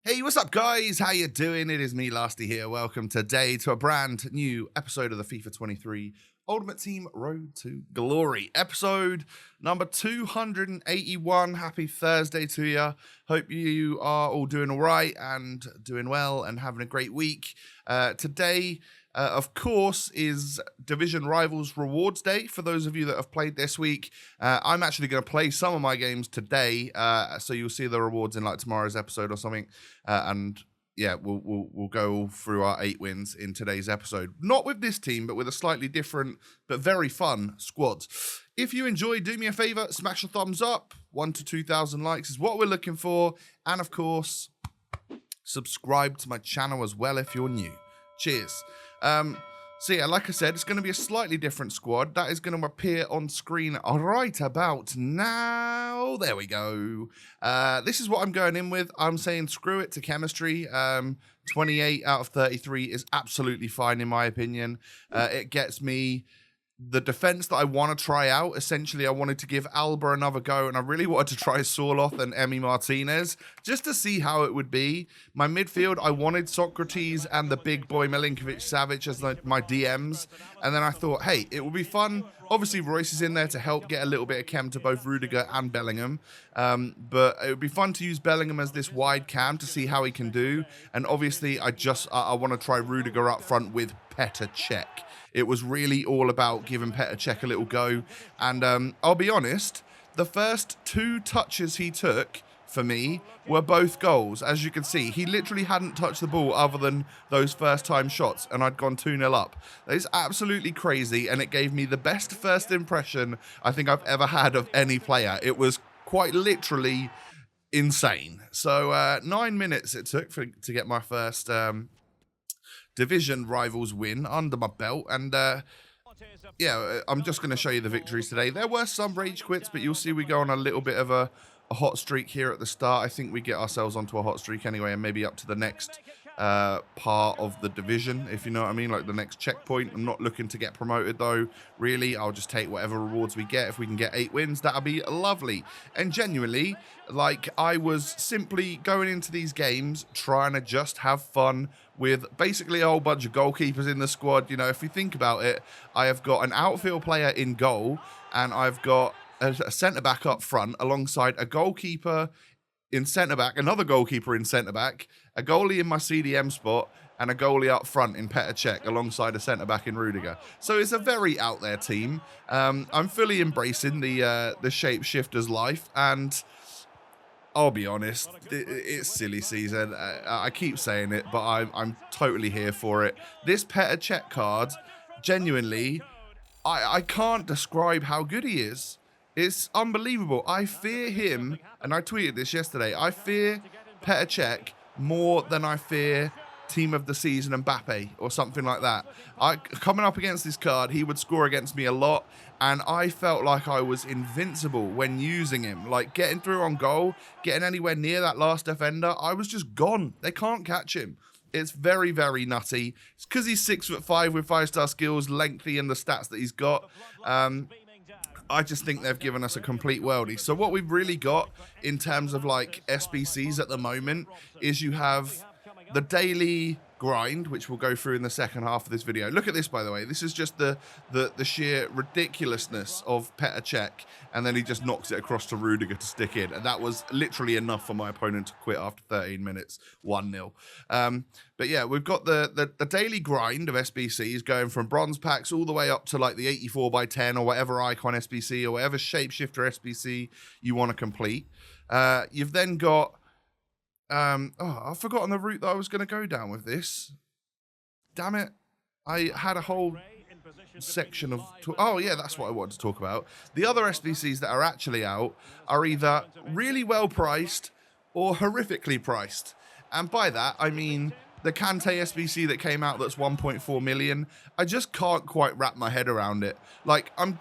Hey, what's up, guys? How you doing? It is me, Lasty here. Welcome today to a brand new episode of the FIFA 23 Ultimate Team Road to Glory. Episode number 281. Happy Thursday to you. Hope you are all doing all right and doing well and having a great week. Today, of course, is Division Rivals Rewards Day. For those of you that have played this week, I'm actually going to play some of my games today, so you'll see the rewards in like tomorrow's episode or something. And yeah, we'll go through our 8 wins in today's episode. Not with this team, but with a slightly different but very fun squad. If you enjoy, do me a favor, smash a thumbs up. 1,000 to 2,000 likes is what we're looking for. And of course, subscribe to my channel as well if you're new. Cheers. So yeah, like I said, it's going to be a slightly different squad. That is going to appear on screen right about now. There we go. This is what I'm going in with. I'm saying screw it to chemistry. 28 out of 33 is absolutely fine in my opinion. It gets me the defense that I want to try out. Essentially, I wanted to give Alba another go, and I really wanted to try Sorloth and Emi Martinez just to see how it would be. My midfield, I wanted Socrates and the big boy Milinkovic-Savic as my DMs, and then I thought, hey, it would be fun. Obviously, Royce is in there to help get a little bit of chem to both Rudiger and Bellingham, but it would be fun to use Bellingham as this wide cam to see how he can do, and obviously, I want to try Rudiger up front with Petr Cech. It was really all about giving Petr Cech a little go. And I'll be honest, the first 2 touches he took for me were both goals. As you can see, he literally hadn't touched the ball other than those first time shots, and I'd gone 2-0 up. That is absolutely crazy, and it gave me the best first impression I think I've ever had of any player. It was quite literally insane. So 9 minutes it took to get my first Division Rivals win under my belt, and yeah, I'm just going to show you the victories today. There were some rage quits, but you'll see we go on a little bit of a hot streak here at the start. I think we get ourselves onto a hot streak anyway, and maybe up to the next part of the division, if you know what I mean, like the next checkpoint. I'm not looking to get promoted though, really. I'll just take whatever rewards we get. If we can get 8 wins, that'll be lovely. And genuinely, like, I was simply going into these games trying to just have fun with basically a whole bunch of goalkeepers in the squad. You know, if you think about it, I have got an outfield player in goal, and I've got a centre-back up front alongside a goalkeeper in centre-back, another goalkeeper in centre-back, a goalie in my CDM spot, and a goalie up front in Petr Cech alongside a centre-back in Rudiger. So it's a very out-there team. I'm fully embracing the Shapeshifters life, and I'll be honest, it's silly season. I keep saying it, but I'm totally here for it. This Petr Cech card, genuinely, I can't describe how good he is. It's unbelievable. I fear him, and I tweeted this yesterday. I fear Petr Cech more than I fear Team of the Season Mbappe or something like that. Coming up against this card, he would score against me a lot, and I felt like I was invincible when using him. Like, getting through on goal, getting anywhere near that last defender, I was just gone. They can't catch him. It's very, very nutty. It's because he's 6'5" with 5-star skills, lengthy, and the stats that he's got. I just think they've given us a complete worldie. So what we've really got in terms of like SBCs at the moment is you have the daily grind, which we'll go through in the second half of this video. Look at this, by the way. This is just the sheer ridiculousness of Petr Cech, and then he just knocks it across to Rudiger to stick in, and that was literally enough for my opponent to quit after 13 minutes, 1-0. But yeah, we've got the daily grind of SBCs going from bronze packs all the way up to like the 84x10 or whatever icon SBC or whatever shapeshifter SBC you want to complete. You've then got I've forgotten the route that I was going to go down with this. Damn it. I had a whole section of... Oh, yeah, that's what I wanted to talk about. The other SBCs that are actually out are either really well priced or horrifically priced. And by that, I mean the Kante SBC that came out that's 1.4 million. I just can't quite wrap my head around it. Like, I'm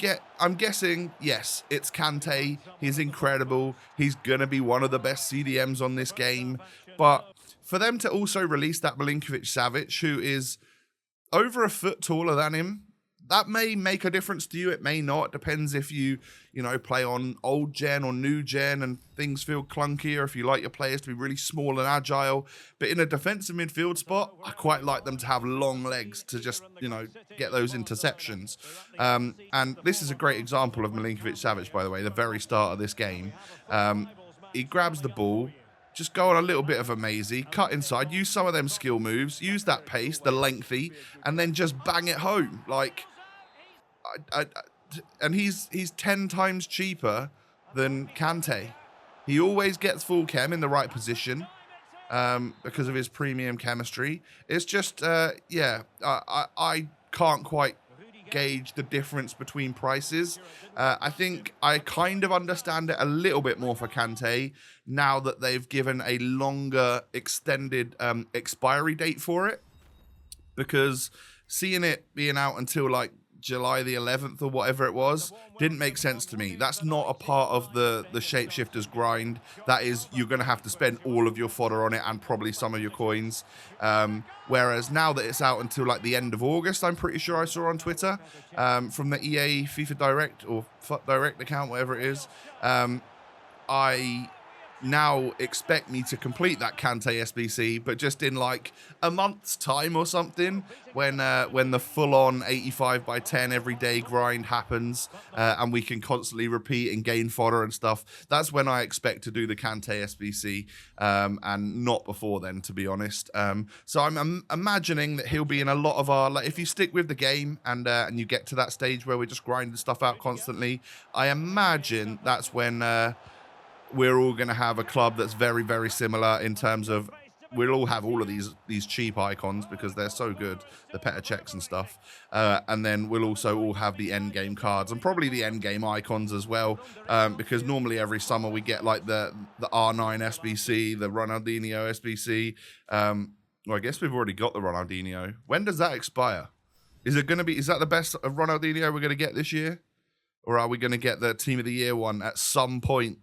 guessing, yes, it's Kante. He's incredible. He's going to be one of the best CDMs on this game. But for them to also release that Milinkovic-Savic, who is over a foot taller than him, that may make a difference to you. It may not. It depends if you play on old gen or new gen and things feel clunky, or if you like your players to be really small and agile. But in a defensive midfield spot, I quite like them to have long legs to just, get those interceptions. And this is a great example of Milinkovic-Savic, by the way, the very start of this game. He grabs the ball, just go on a little bit of a mazy, cut inside, use some of them skill moves, use that pace, the lengthy, and then just bang it home. Like, and he's 10 times cheaper than Kante. He always gets full chem in the right position because of his premium chemistry. It's just, I can't quite gauge the difference between prices. I think I kind of understand it a little bit more for Kante now that they've given a longer extended expiry date for it, because seeing it being out until like July the 11th or whatever it was didn't make sense to me. That's not a part of the Shapeshifters grind. That is, you're going to have to spend all of your fodder on it and probably some of your coins. Whereas now that it's out until like the end of August, I'm pretty sure I saw on Twitter from the EA FIFA Direct or FUT Direct account, whatever it is, I now expect me to complete that Kante SBC, but just in like a month's time or something, when the full-on 85 by 10 every day grind happens, and we can constantly repeat and gain fodder and stuff. That's when I expect to do the Kante SBC, and not before then, to be honest. So I'm imagining that he'll be in a lot of our, like, if you stick with the game and you get to that stage where we're just grinding stuff out constantly, I imagine that's when we're all going to have a club that's very, very similar in terms of we'll all have all of these cheap icons because they're so good, the Petr Cechs and stuff. And then we'll also all have the end game cards and probably the end game icons as well, because normally every summer we get like the R9 SBC, the Ronaldinho SBC. Well, I guess we've already got the Ronaldinho. When does that expire? Is that the best of Ronaldinho we're going to get this year? Or are we going to get the Team of the Year one at some point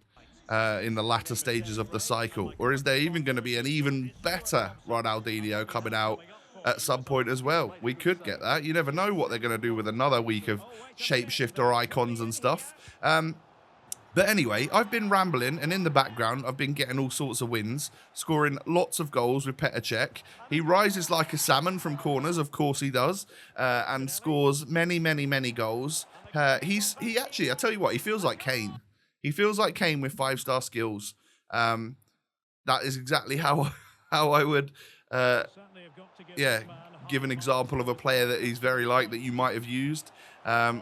in the latter stages of the cycle? Or is there even going to be an even better Ronaldinho coming out at some point as well? We could get that. You never know what they're going to do with another week of shapeshifter icons and stuff. But anyway, I've been rambling, and in the background, I've been getting all sorts of wins, scoring lots of goals with Petr Cech. He rises like a salmon from corners, of course he does, and scores many, many, many goals. He actually, I tell you what, he feels like Kane. He feels like Kane with 5-star skills. That is exactly how I would, give an example of a player that he's very like that you might have used.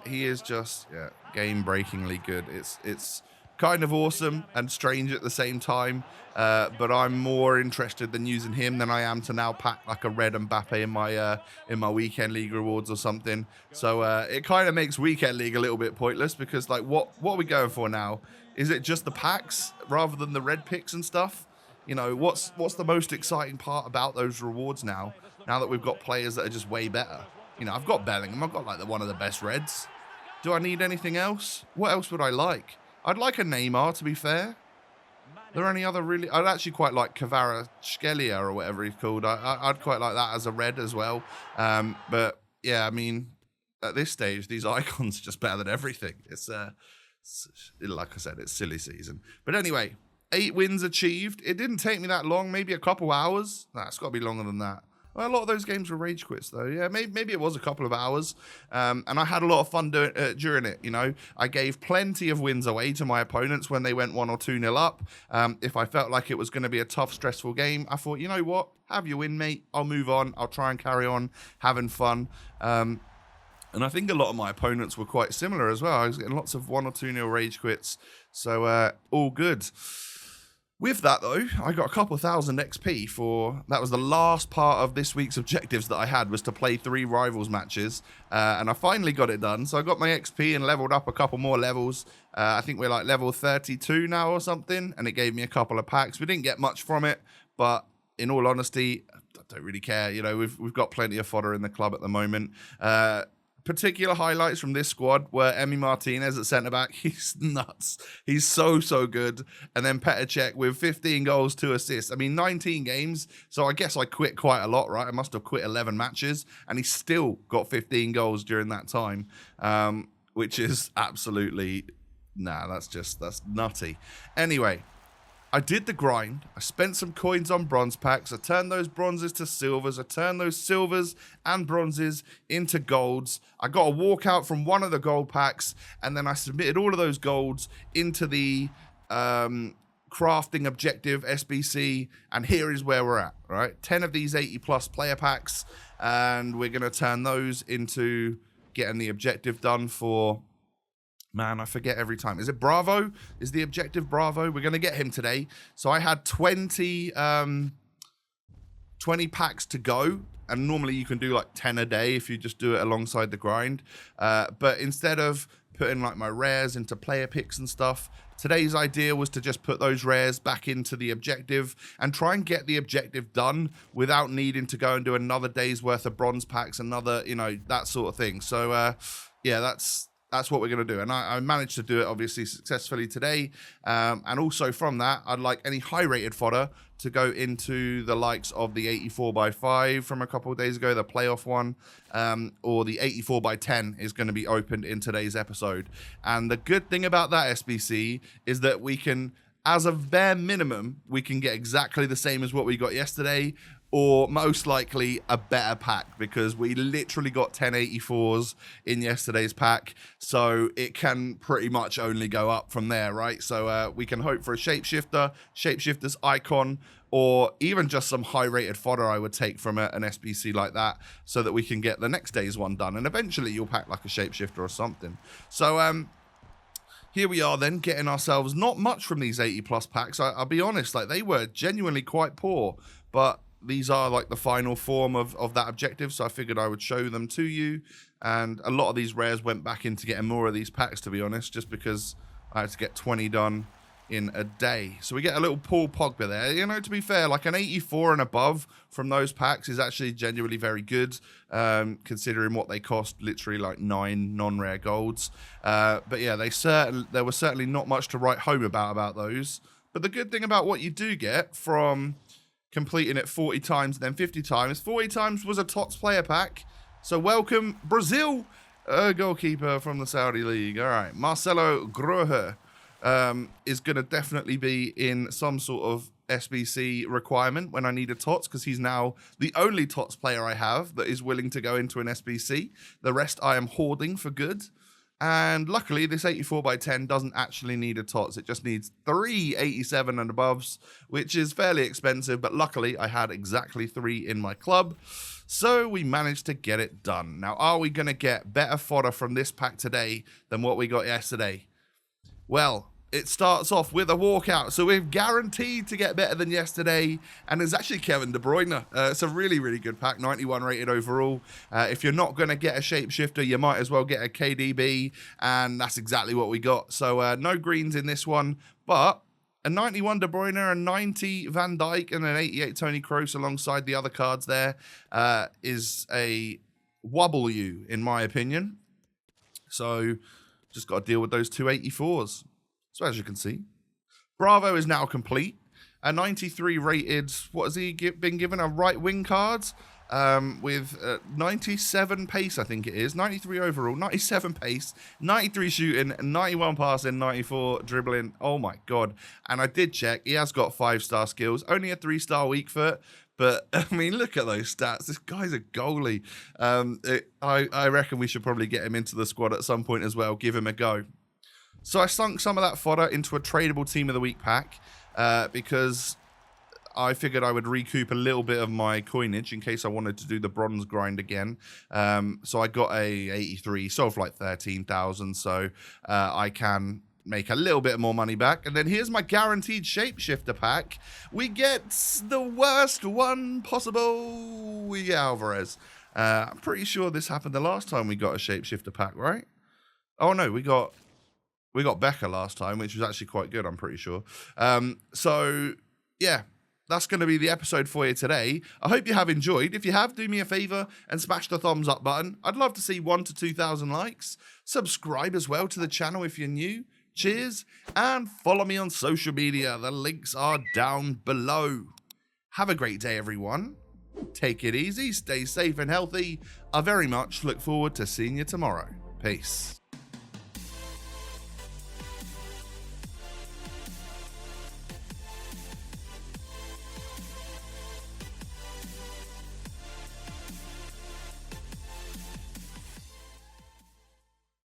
He is just game-breakingly good. It's kind of awesome and strange at the same time, but I'm more interested than using him than I am to now pack like a red Mbappe in my weekend league rewards or something. So it kind of makes weekend league a little bit pointless, because like what are we going for now? Is it just the packs rather than the red picks and stuff? You know, what's the most exciting part about those rewards now that we've got players that are just way better? You know, I've got Bellingham. I've got like one of the best reds. Do I need anything else? What else would I like? I'd like a Neymar, to be fair. Are there any other really... I'd actually quite like Kvaratskhelia or whatever he's called. I'd quite like that as a red as well. But, yeah, I mean, at this stage, these icons are just better than everything. It's like I said, it's silly season. But anyway, 8 wins achieved. It didn't take me that long, maybe a couple hours. Nah, it's got to be longer than that. Well, a lot of those games were rage quits, though. Yeah, maybe it was a couple of hours. And I had a lot of fun during it, you know. I gave plenty of wins away to my opponents when they went 1 or 2-0 up. If I felt like it was going to be a tough, stressful game, I thought, you know what? Have your win, mate. I'll move on. I'll try and carry on having fun. And I think a lot of my opponents were quite similar as well. I was getting lots of 1 or 2-0 rage quits. So, all good. With that, though, I got a couple thousand XP for... That was the last part of this week's objectives that I had, was to play 3 rivals matches. And I finally got it done. So I got my XP and leveled up a couple more levels. I think we're like level 32 now or something. And it gave me a couple of packs. We didn't get much from it. But in all honesty, I don't really care. You know, we've got plenty of fodder in the club at the moment. particular highlights from this squad were Emi Martinez at centre-back. He's nuts. He's so good. And then Petr Cech with 15 goals, 2 assists. I mean, 19 games, so I guess I quit quite a lot, right? I must have quit 11 matches, and he still got 15 goals during that time, which is absolutely... that's nutty. Anyway, I did the grind. I spent some coins on bronze packs. I turned those bronzes to silvers. I turned those silvers and bronzes into golds. I got a walkout from one of the gold packs, and then I submitted all of those golds into the crafting objective SBC, and here is where we're at, right? 10 of these 80+ player packs, and we're going to turn those into getting the objective done for... Man, I forget every time. Is it Bravo? Is the objective Bravo? We're going to get him today. So I had 20 packs to go. And normally you can do like 10 a day if you just do it alongside the grind. But instead of putting like my rares into player picks and stuff, today's idea was to just put those rares back into the objective and try and get the objective done without needing to go and do another day's worth of bronze packs, another, that sort of thing. So, yeah, that's what we're going to do. And I managed to do it, obviously, successfully today. And also from that, I'd like any high-rated fodder to go into the likes of the 84x5 from a couple of days ago, the playoff one, or the 84x10 is going to be opened in today's episode. And the good thing about that SBC is that we can, as a bare minimum, we can get exactly the same as what we got yesterday, or most likely a better pack, because we literally got 10 84s in yesterday's pack, so it can pretty much only go up from there, right? So we can hope for a Shapeshifters icon, or even just some high-rated fodder I would take from an SBC like that, so that we can get the next day's one done, and eventually you'll pack like a Shapeshifter or something. So here we are then, getting ourselves not much from these 80+ packs. I'll be honest, like they were genuinely quite poor, but these are like the final form of that objective, so I figured I would show them to you. And a lot of these rares went back into getting more of these packs, to be honest, just because I had to get 20 done in a day. So we get a little Paul Pogba there. To be fair, like an 84 and above from those packs is actually genuinely very good, considering what they cost, literally like 9 non-rare golds. But yeah, there was certainly not much to write home about those. But the good thing about what you do get from completing it 40 times, then 50 times. 40 times was a TOTS player pack. So welcome, Brazil, goalkeeper from the Saudi League. All right, Marcelo Grohe is going to definitely be in some sort of SBC requirement when I need a TOTS, because he's now the only TOTS player I have that is willing to go into an SBC. The rest I am hoarding for good. And luckily, this 84x10 doesn't actually need a TOTS. It just needs 3 87 and above, which is fairly expensive. But luckily, I had exactly 3 in my club. So we managed to get it done. Now, are we going to get better fodder from this pack today than what we got yesterday? Well, it starts off with a walkout, so we're guaranteed to get better than yesterday, and it's actually Kevin De Bruyne. It's a really, really good pack, 91 rated overall. If you're not going to get a Shapeshifter, you might as well get a KDB, and that's exactly what we got. So no greens in this one, but a 91 De Bruyne, a 90 Van Dijk, and an 88 Toni Kroos alongside the other cards there is a W, in my opinion. So just got to deal with those 2 84s. So as you can see, Bravo is now complete. A 93 rated, what has he been given? A right wing card with 97 pace, I think it is. 93 overall, 97 pace, 93 shooting, 91 passing, 94 dribbling. Oh my God. And I did check, he has got 5-star skills, only a 3-star weak foot. But, I mean, look at those stats. This guy's a goalie. I reckon we should probably get him into the squad at some point as well, give him a go. So I sunk some of that fodder into a tradable team of the week pack because I figured I would recoup a little bit of my coinage in case I wanted to do the bronze grind again. So I got a 83, sold for like 13,000, so I can make a little bit more money back. And then here's my guaranteed Shapeshifter pack. We get the worst one possible. We get Alvarez. I'm pretty sure this happened the last time we got a Shapeshifter pack, right? Oh no, we got Becca last time, which was actually quite good, I'm pretty sure. So, yeah, that's going to be the episode for you today. I hope you have enjoyed. If you have, do me a favor and smash the thumbs up button. I'd love to see 1,000 to 2,000 likes. Subscribe as well to the channel if you're new. Cheers, and follow me on social media. The links are down below. Have a great day, everyone. Take it easy, stay safe and healthy. I very much look forward to seeing you tomorrow. Peace.